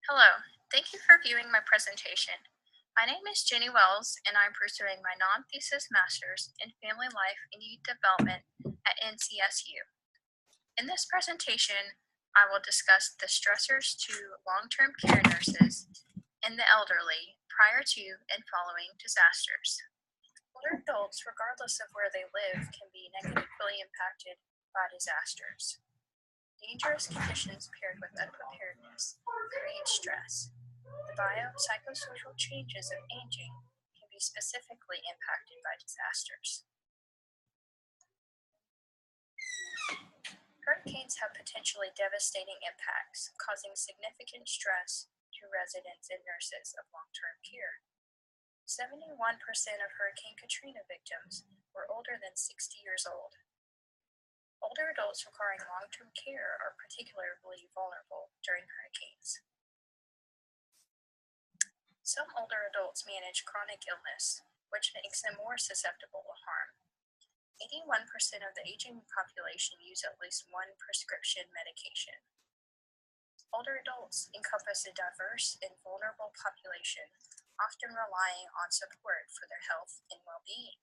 Hello, thank you for viewing my presentation. My name is Jenni Wells, and I'm pursuing my non-thesis master's in Family Life and Youth Development at NCSU. In this presentation, I will discuss the stressors to long-term care nurses and the elderly prior to and following disasters. Older adults, regardless of where they live, can be negatively impacted by disasters. Dangerous conditions paired with unpreparedness create stress. The biopsychosocial changes of aging can be specifically impacted by disasters. Hurricanes have potentially devastating impacts, causing significant stress to residents and nurses of long-term care. 71% of Hurricane Katrina victims were older than 60 years old. Older adults requiring long-term care are particularly vulnerable during hurricanes. Some older adults manage chronic illness, which makes them more susceptible to harm. 81% of the aging population use at least one prescription medication. Older adults encompass a diverse and vulnerable population, often relying on support for their health and well-being.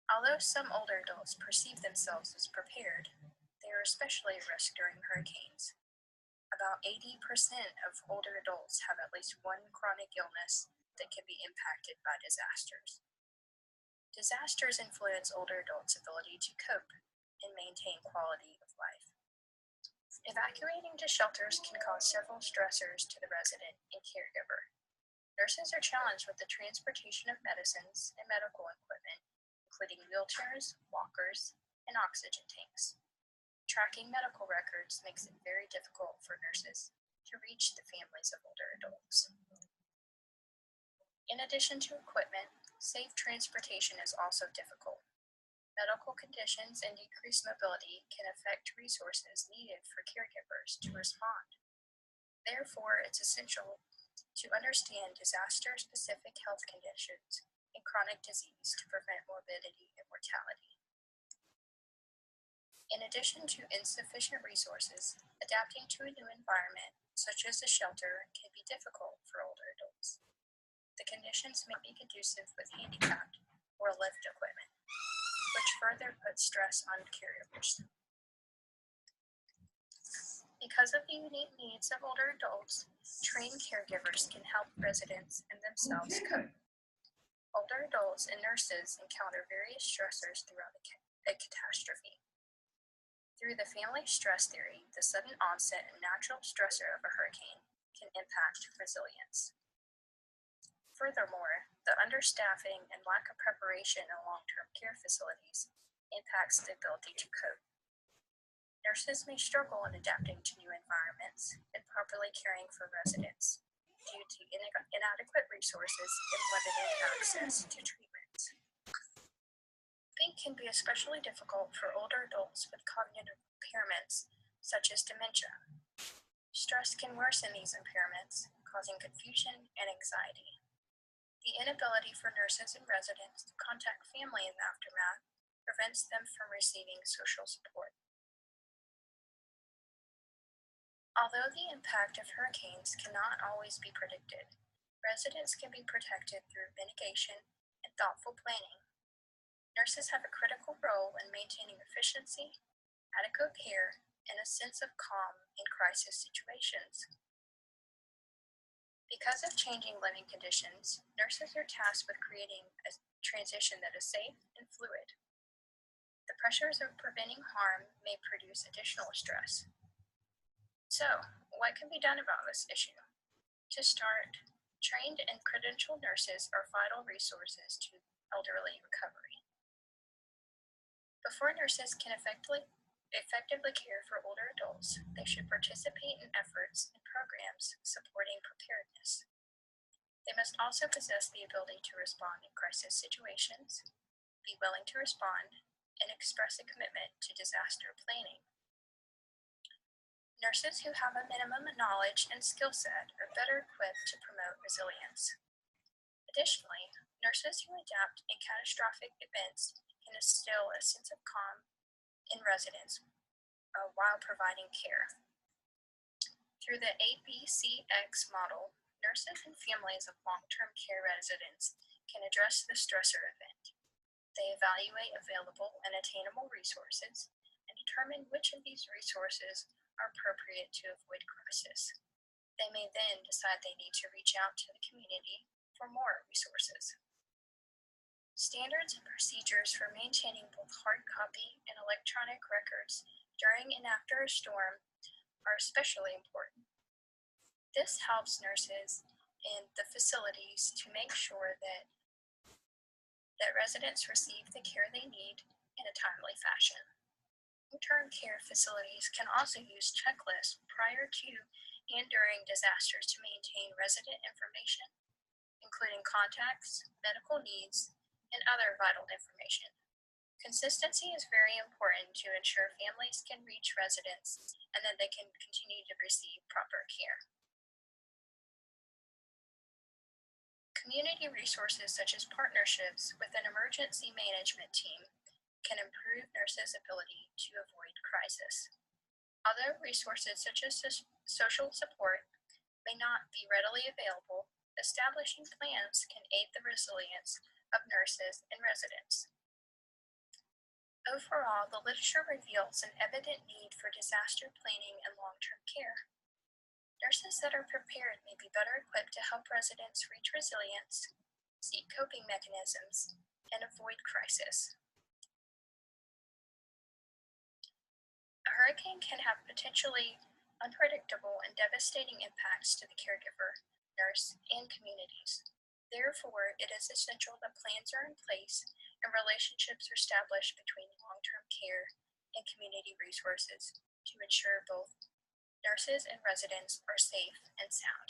Although some older adults perceive themselves as prepared, they are especially at risk during hurricanes. About 80% of older adults have at least one chronic illness that can be impacted by disasters. Disasters influence older adults' ability to cope and maintain quality of life. Evacuating to shelters can cause several stressors to the resident and caregiver. Nurses are challenged with the transportation of medicines and medical equipment, including wheelchairs, walkers, and oxygen tanks. Tracking medical records makes it very difficult for nurses to reach the families of older adults. In addition to equipment, safe transportation is also difficult. Medical conditions and decreased mobility can affect resources needed for caregivers to respond. Therefore, it's essential to understand disaster-specific health conditions and chronic disease to prevent morbidity and mortality. In addition to insufficient resources, adapting to a new environment, such as a shelter, can be difficult for older adults. The conditions may be conducive with handicapped or lift equipment, which further puts stress on caregivers. Because of the unique needs of older adults, trained caregivers can help residents and themselves cope. Older adults and nurses encounter various stressors throughout a catastrophe. Through the family stress theory, the sudden onset and natural stressor of a hurricane can impact resilience. Furthermore, the understaffing and lack of preparation in long-term care facilities impacts the ability to cope. Nurses may struggle in adapting to new environments and properly caring for residents due to inadequate resources and limited access to treatment. Think can be especially difficult for older adults with cognitive impairments, such as dementia. Stress can worsen these impairments, causing confusion and anxiety. The inability for nurses and residents to contact family in the aftermath prevents them from receiving social support. Although the impact of hurricanes cannot always be predicted, residents can be protected through mitigation and thoughtful planning. Nurses have a critical role in maintaining efficiency, adequate care, and a sense of calm in crisis situations. Because of changing living conditions, nurses are tasked with creating a transition that is safe and fluid. The pressures of preventing harm may produce additional stress. So, what can be done about this issue? To start, trained and credentialed nurses are vital resources to elderly recovery. Before nurses can effectively care for older adults, they should participate in efforts and programs supporting preparedness. They must also possess the ability to respond in crisis situations, be willing to respond, and express a commitment to disaster planning. Nurses who have a minimum knowledge and skill set are better equipped to promote resilience. Additionally, nurses who adapt in catastrophic events can instill a sense of calm in residents while providing care. Through the YFCS model, nurses and families of long-term care residents can address the stressor event. They evaluate available and attainable resources and determine which of these resources are appropriate to avoid crisis. They may then decide they need to reach out to the community for more resources. Standards and procedures for maintaining both hard copy and electronic records during and after a storm are especially important. This helps nurses in the facilities to make sure that residents receive the care they need in a timely fashion. Long-term care facilities can also use checklists prior to and during disasters to maintain resident information, including contacts, medical needs, and other vital information. Consistency is very important to ensure families can reach residents and that they can continue to receive proper care. Community resources such as partnerships with an emergency management team can improve nurses' ability to avoid crisis. Although resources such as social support may not be readily available, establishing plans can aid the resilience of nurses and residents. Overall, the literature reveals an evident need for disaster planning and long-term care. Nurses that are prepared may be better equipped to help residents reach resilience, seek coping mechanisms, and avoid crisis. A hurricane can have potentially unpredictable and devastating impacts to the caregiver, nurse, and communities. Therefore, it is essential that plans are in place and relationships are established between long-term care and community resources to ensure both nurses and residents are safe and sound.